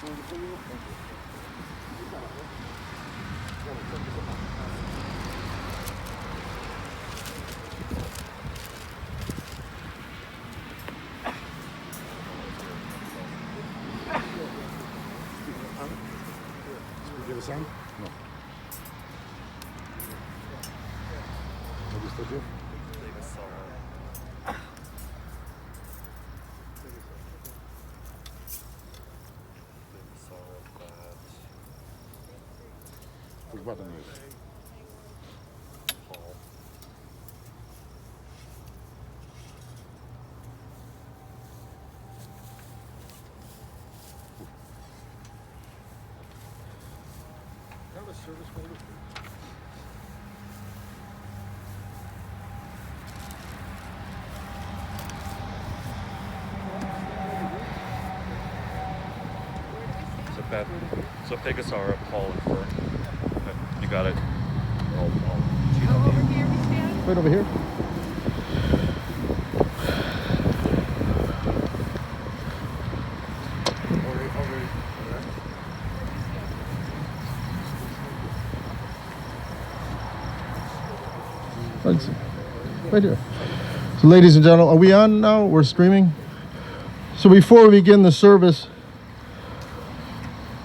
Give a sound? No. Maybe still here? Think about the news. Have a service folder, please. So Beth, so pick a Sarah, Paul, and Fern. Okay, you got it. I'll Over here we stand? Right over here. Right here. So ladies and gentlemen, are we on now? We're streaming? So before we begin the service,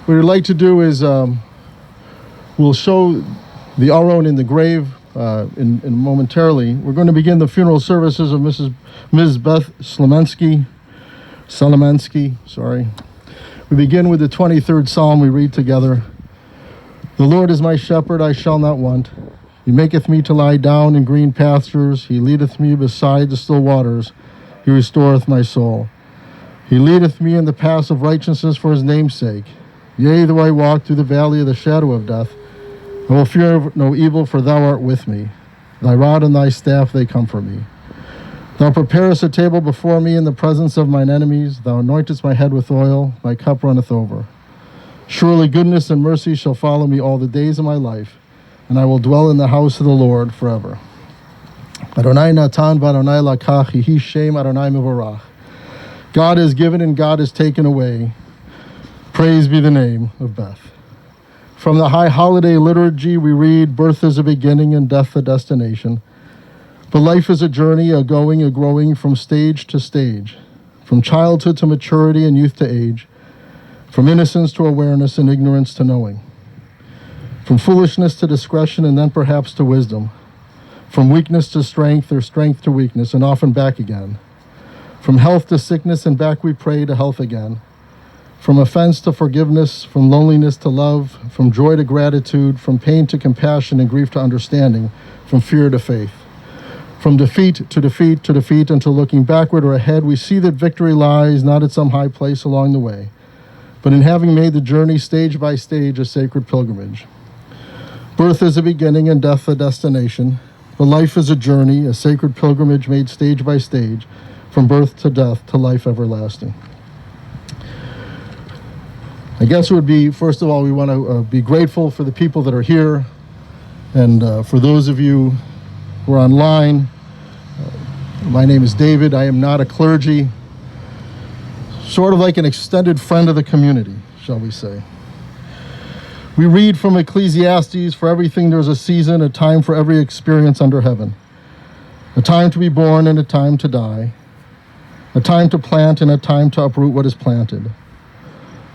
what we'd like to do is we'll show the Aron in the grave in momentarily. We're going to begin the funeral services of Ms. Beth Salamensky. Sorry. We begin with the 23rd Psalm. We read together. The Lord is my shepherd, I shall not want. He maketh me to lie down in green pastures. He leadeth me beside the still waters. He restoreth my soul. He leadeth me in the paths of righteousness for his name's sake. Yea, though I walk through the valley of the shadow of death, I will fear no evil, for thou art with me. Thy rod and thy staff, they comfort me. Thou preparest a table before me in the presence of mine enemies. Thou anointest my head with oil. My cup runneth over. Surely goodness and mercy shall follow me all the days of my life, and I will dwell in the house of the Lord forever. Adonai natan v'Adonai lakach, yehi shem Adonai mevorach. God is given and God is taken away. Praise be the name of Beth. From the High Holiday Liturgy, we read, birth is a beginning and death a destination. But life is a journey, a going, a growing from stage to stage, from childhood to maturity and youth to age, from innocence to awareness and ignorance to knowing, from foolishness to discretion and then perhaps to wisdom, from weakness to strength or strength to weakness and often back again, from health to sickness and back we pray to health again, from offense to forgiveness, from loneliness to love, from joy to gratitude, from pain to compassion and grief to understanding, from fear to faith. From defeat to defeat to defeat until looking backward or ahead, we see that victory lies not at some high place along the way, but in having made the journey stage by stage a sacred pilgrimage. Birth is a beginning and death a destination, but life is a journey, a sacred pilgrimage made stage by stage, from birth to death to life everlasting. I guess it would be, first of all, we want to be grateful for the people that are here, and for those of you who are online, my name is David. I am not a clergy, sort of like an extended friend of the community, shall we say. We read from Ecclesiastes, for everything there's a season, a time for every experience under heaven, a time to be born and a time to die, a time to plant and a time to uproot what is planted,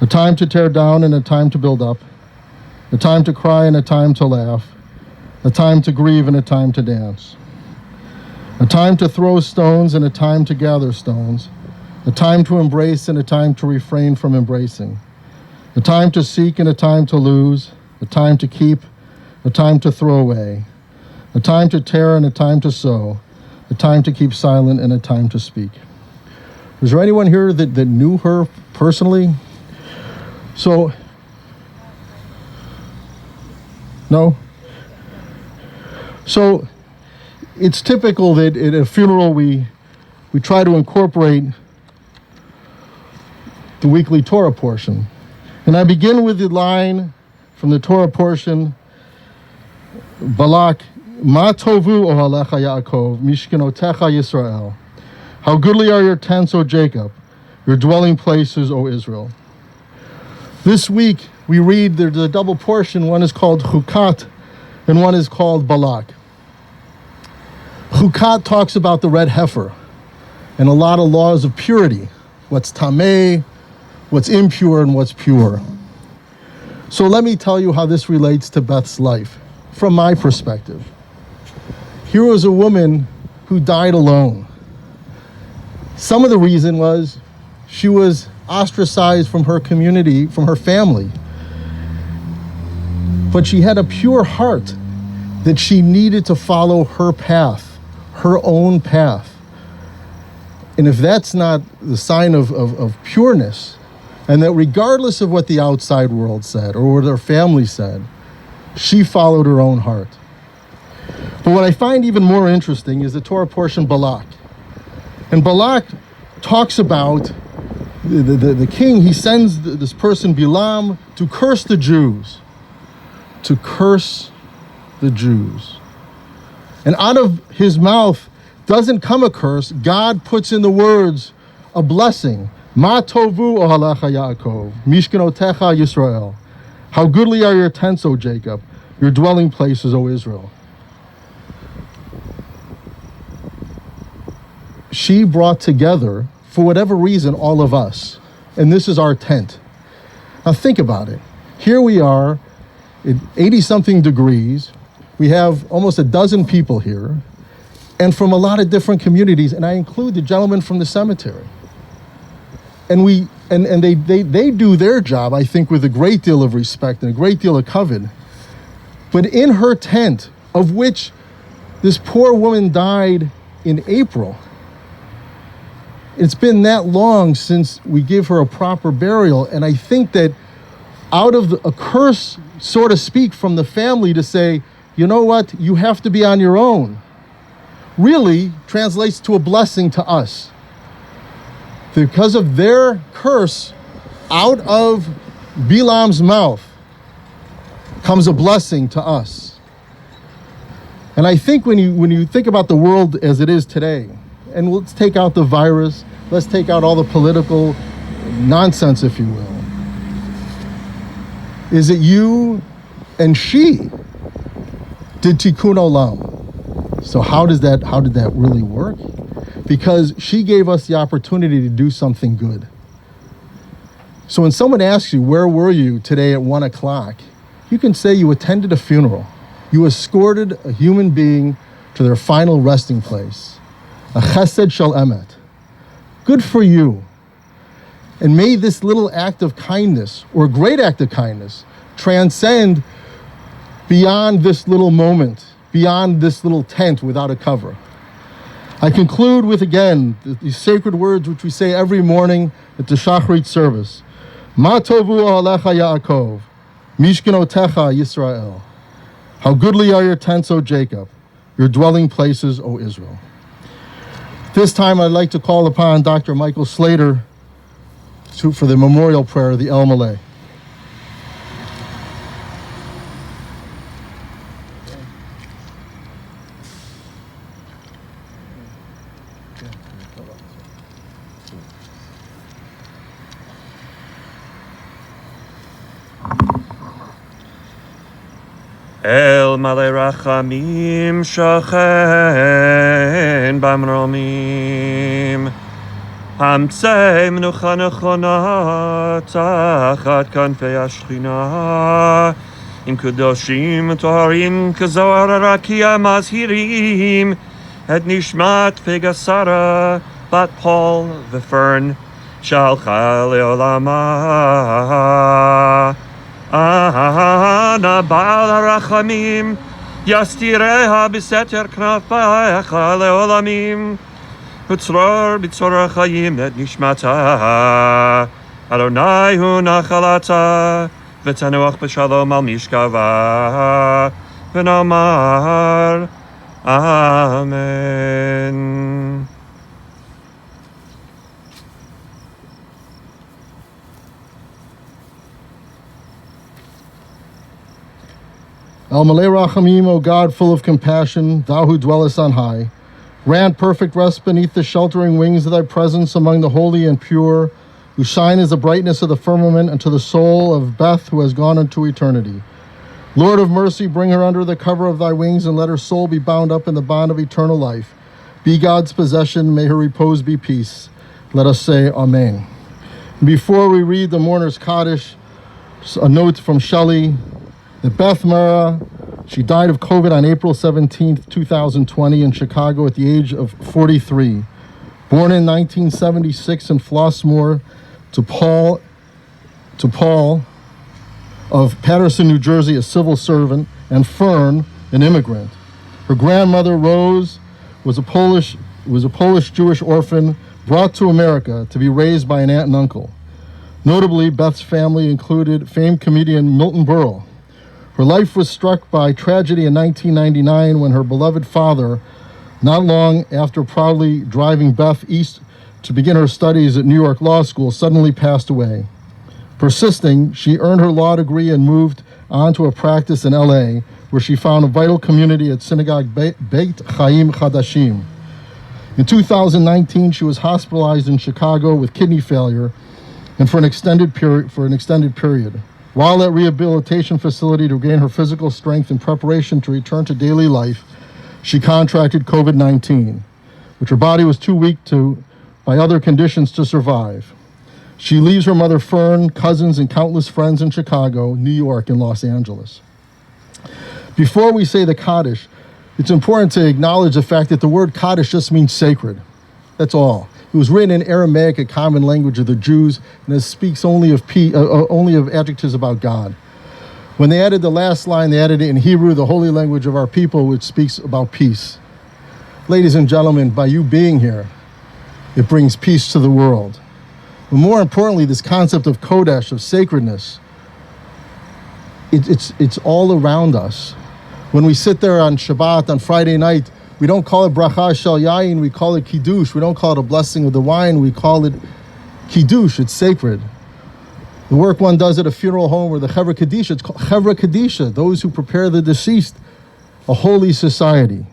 a time to tear down and a time to build up, a time to cry and a time to laugh, a time to grieve and a time to dance, a time to throw stones and a time to gather stones, a time to embrace and a time to refrain from embracing, a time to seek and a time to lose, a time to keep, a time to throw away, a time to tear and a time to sow, a time to keep silent and a time to speak. Is there anyone here that knew her personally? So, no? So, it's typical that at a funeral we try to incorporate the weekly Torah portion. And I begin with the line from the Torah portion, Balak, Ma tovu ohalecha Yaakov, mishkenotecha Yisrael. How goodly are your tents, O Jacob, your dwelling places, O Israel. This week we read there's a double portion. One is called Chukat and one is called Balak. Chukat talks about the red heifer and a lot of laws of purity. What's tameh, what's impure, and what's pure. So let me tell you how this relates to Beth's life from my perspective. Here was a woman who died alone. Some of the reason was she was ostracized from her community, from her family. But she had a pure heart that she needed to follow her path, her own path. And if that's not the sign of pureness, and that regardless of what the outside world said or what her family said, she followed her own heart. But what I find even more interesting is the Torah portion Balak. And Balak talks about the king. He sends this person Bilam to curse the Jews. To curse the Jews. And out of his mouth doesn't come a curse. God puts in the words a blessing. Ma tovu ohalecha Yaakov, mishkanotecha Yisrael. How goodly are your tents, O Jacob, your dwelling places, O Israel. She brought together, for whatever reason, all of us. And this is our tent. Now think about it. Here we are at 80-something degrees. We have almost a dozen people here, and from a lot of different communities, and I include the gentleman from the cemetery. And they do their job, I think, with a great deal of respect and a great deal of kavod. But in her tent, of which this poor woman died in April, it's been that long since we give her a proper burial, and I think that out of a curse, so to speak, from the family to say, you know what, you have to be on your own, really translates to a blessing to us. Because of their curse, out of Bilam's mouth comes a blessing to us. And I think when you think about the world as it is today, and let's take out the virus, let's take out all the political nonsense, if you will, is that you and she did tikkun olam. So how did that really work? Because she gave us the opportunity to do something good. So when someone asks you, where were you today at 1 o'clock? You can say you attended a funeral. You escorted a human being to their final resting place. A chesed shel emet. Good for you. And may this little act of kindness, or a great act of kindness, transcend beyond this little moment, beyond this little tent without a cover. I conclude with, again, these sacred words which we say every morning at the Shacharit service. Ma tovu ohalecha Yaakov, mishkanotecha Yisrael. How goodly are your tents, O Jacob, your dwelling places, O Israel. This time I'd like to call upon Dr. Michael Slater for the memorial prayer, the El Malay. El Malay Rachamim Shachen Bamromim Hamtzei Menucha Nechona Tachat Kanfei Ashchina Im Kedoshim Toharim Kezohar Rakia Mazhirim Et Nishmat Pegasara Bat Paul Vefern Shalcha Leolama Ana Baal HaRachamim Yastireha B'seter Knafecha Leolamim Utzror B'tzor HaChayim Et Nishmata Adonai Hu Nachalata V'tanuach B'shalom Al Mishkava V'nomar Amen. El Malay Rachamim, O God, full of compassion, thou who dwellest on high, grant perfect rest beneath the sheltering wings of thy presence among the holy and pure, who shine as the brightness of the firmament, and to the soul of Beth, who has gone into eternity. Lord of mercy, bring her under the cover of thy wings, and let her soul be bound up in the bond of eternal life. Be God's possession, may her repose be peace. Let us say Amen. Before we read the mourner's Kaddish, a note from Shelley that Beth Mara, she died of COVID on April 17th, 2020 in Chicago at the age of 43. Born in 1976 in Flossmoor to Paul of Patterson, New Jersey, a civil servant, and Fern, an immigrant. Her grandmother, Rose, was a Polish Jewish orphan brought to America to be raised by an aunt and uncle. Notably, Beth's family included famed comedian Milton Berle. Her life was struck by tragedy in 1999 when her beloved father, not long after proudly driving Beth east to begin her studies at New York Law School, suddenly passed away. Persisting, she earned her law degree and moved on to a practice in LA, where she found a vital community at Synagogue Beit Chaim Chadashim. In 2019, she was hospitalized in Chicago with kidney failure and for an extended period. While at rehabilitation facility to regain her physical strength in preparation to return to daily life, she contracted COVID-19, which her body was too weak by other conditions to survive. She leaves her mother Fern, cousins, and countless friends in Chicago, New York, and Los Angeles. Before we say the Kaddish, it's important to acknowledge the fact that the word Kaddish just means sacred. That's all. It was written in Aramaic, a common language of the Jews, and it speaks only of adjectives about God. When they added the last line, they added it in Hebrew, the holy language of our people, which speaks about peace. Ladies and gentlemen, by you being here, it brings peace to the world. But more importantly, this concept of Kodesh, of sacredness, it's all around us. When we sit there on Shabbat, on Friday night, we don't call it bracha shel yain, we call it kiddush. We don't call it a blessing of the wine, we call it kiddush. It's sacred. The work one does at a funeral home or the Chevra Kadisha, it's called Chevra Kadisha, those who prepare the deceased, a holy society.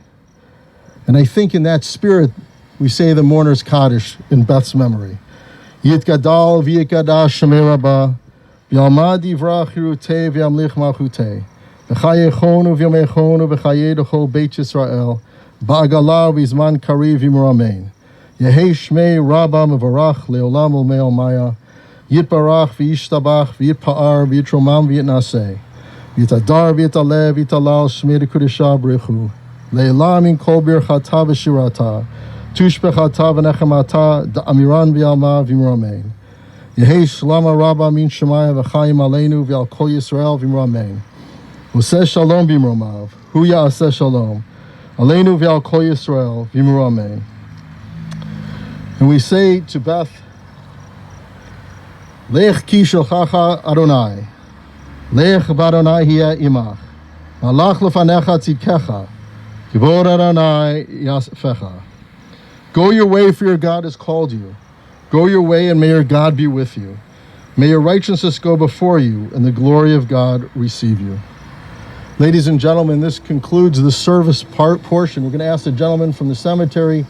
And I think in that spirit, we say the mourner's Kaddish in Beth's memory. Yit gadal v'yikadash shemei rabba, v'yalmad yivrach chirutei v'yamlich malchutei, v'chayechonu v'yamechonu v'chayei d'chol Beit Yisrael, ba'agala v'izman kariv v'imuramein. Yehei shmei rabba mevarach leolam ulmei maya, yitbarach v'yishtabach v'yitpa'ar v'yitromam v'yitnaseh, v'yitadar v'yitaleh v'yitalal shmei d'kudesha b'rechu, le'elam in kol birchata v'shirata, tushbechata v'nechemata da'amiran v'yalma v'imuramein. Yehei shlama rabba min shemaya v'chayim aleinu v'al kol Yisrael v'imuramein. Useh shalom v'imuramav, hu ya'aseh shalom, aleinu v'al kol Yisrael v'imuramein. And we say to Beth, Lech ki shelchacha Adonai, Lech b'Adonai hiya imach, Malach lefanecha tzidkecha, Kibor Adonai yasfecha. Go your way, for your God has called you. Go your way, and may your God be with you. May your righteousness go before you, and the glory of God receive you. Ladies and gentlemen, this concludes the service portion. We're going to ask the gentleman from the cemetery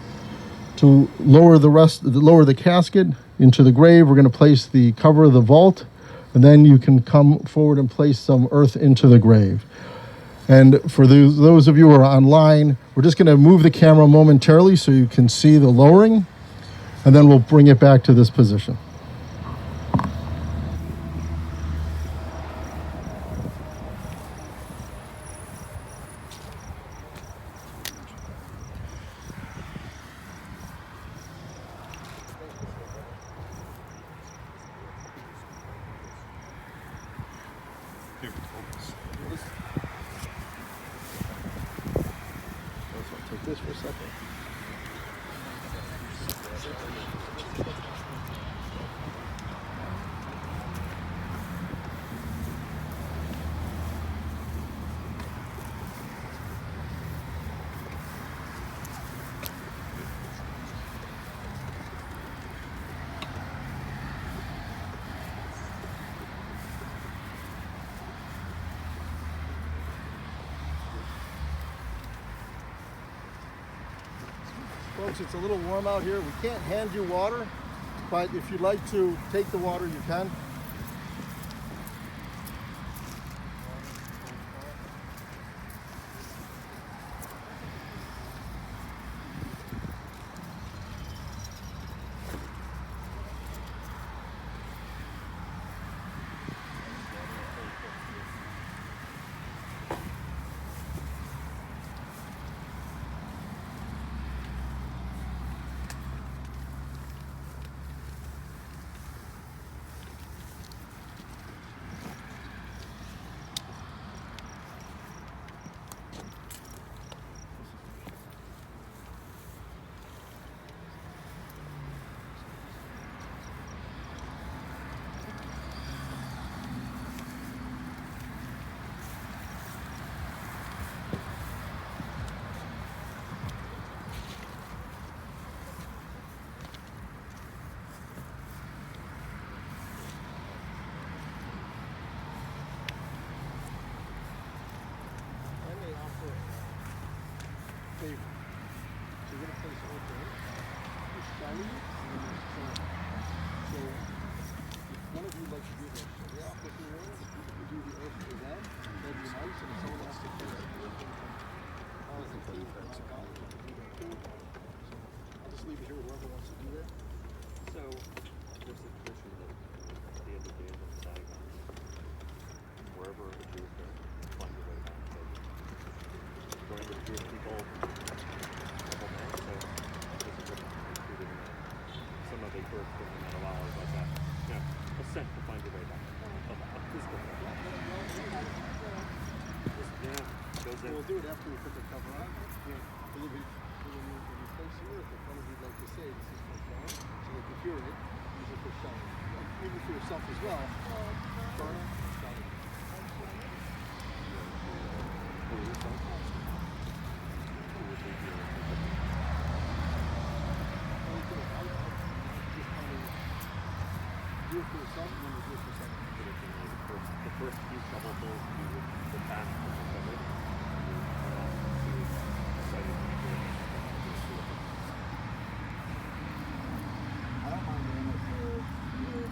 to lower the casket into the grave. We're going to place the cover of the vault, and then you can come forward and place some earth into the grave. And for those of you who are online, we're just going to move the camera momentarily so you can see the lowering, and then we'll bring it back to this position. Take this for a second. Folks, it's a little warm out here. We can't hand you water, But if you'd like to take the water, you can. Favor. So you're going to place it okay. You're shining it, and then you're shining it. So if one of you would like to do this, so yeah, if you want, if you could do the earth for them, that'd be nice, and if someone else to place it, I'll just leave it here, whoever wants to do that. So, there's a tradition that at the end of the day, the synagogue, wherever the Jews go, find a way back. So, going to the Jewish people, couple months, so this is what included in that. Some of the birth in that a while about that. Yeah, ascent to find your way back. Yeah, goes in. We'll do it after we put the cover on. Yeah. When you place the earth, if one of you'd like to say this is for showing, so they can hear it, use it for showing. Maybe for yourself as well. Showing, showing. Do it for yourself, and then you do it for someone. The first few shovel holes you would the back of the shovel. I don't mind doing it for either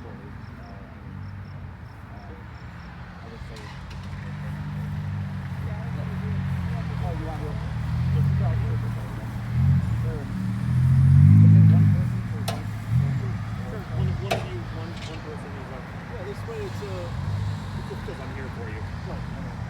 one. I would say. Oh, you want to? Just go here for one person for one. One of you, one person is up. Yeah, this way it's Because I'm here for you. right.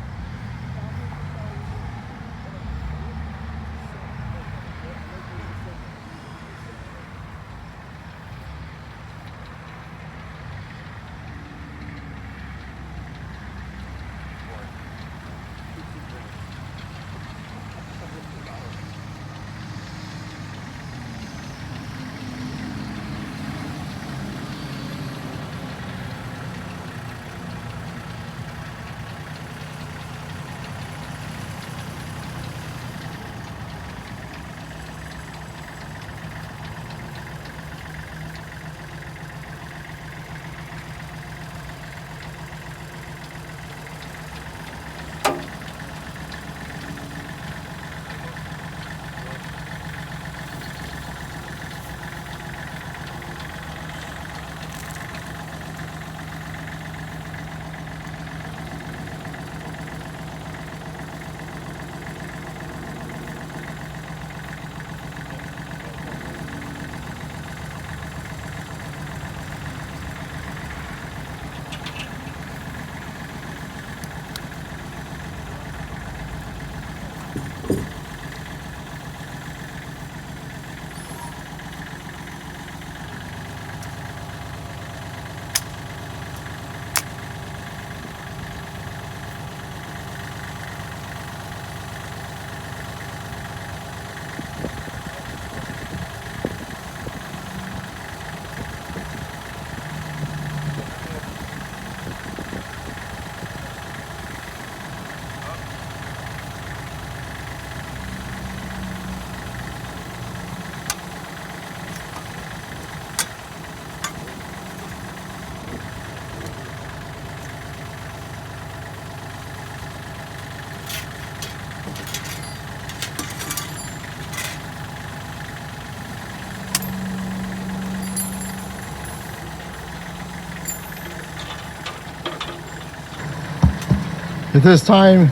At this time,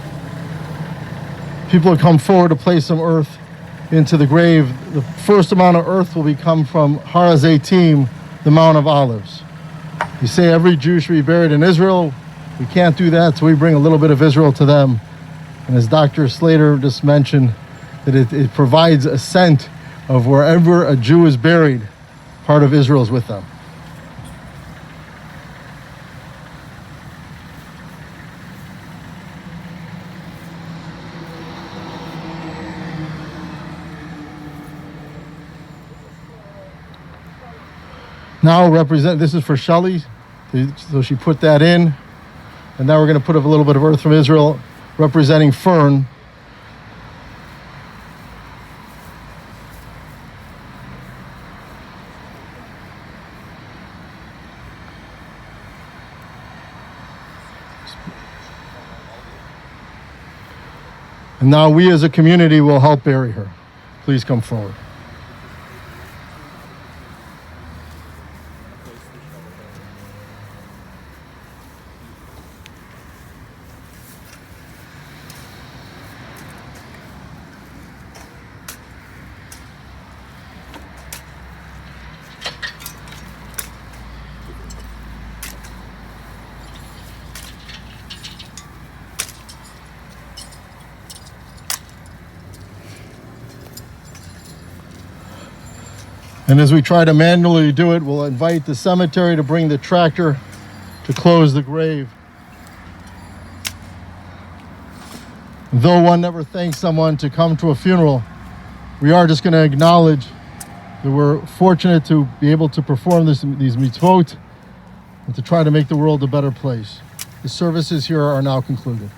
people will come forward to place some earth into the grave. The first amount of earth will come from Har Hazeitim, the Mount of Olives. You say every Jew should be buried in Israel. We can't do that, so we bring a little bit of Israel to them. And as Dr. Slater just mentioned, that it provides a scent of wherever a Jew is buried, part of Israel is with them. Now this is for Shelley, so she put that in. And now we're going to put up a little bit of earth from Israel representing Fern. And now we as a community will help bury her. Please come forward. And as we try to manually do it, we'll invite the cemetery to bring the tractor to close the grave. Though one never thanks someone to come to a funeral, we are just going to acknowledge that we're fortunate to be able to perform these mitzvot and to try to make the world a better place. The services here are now concluded.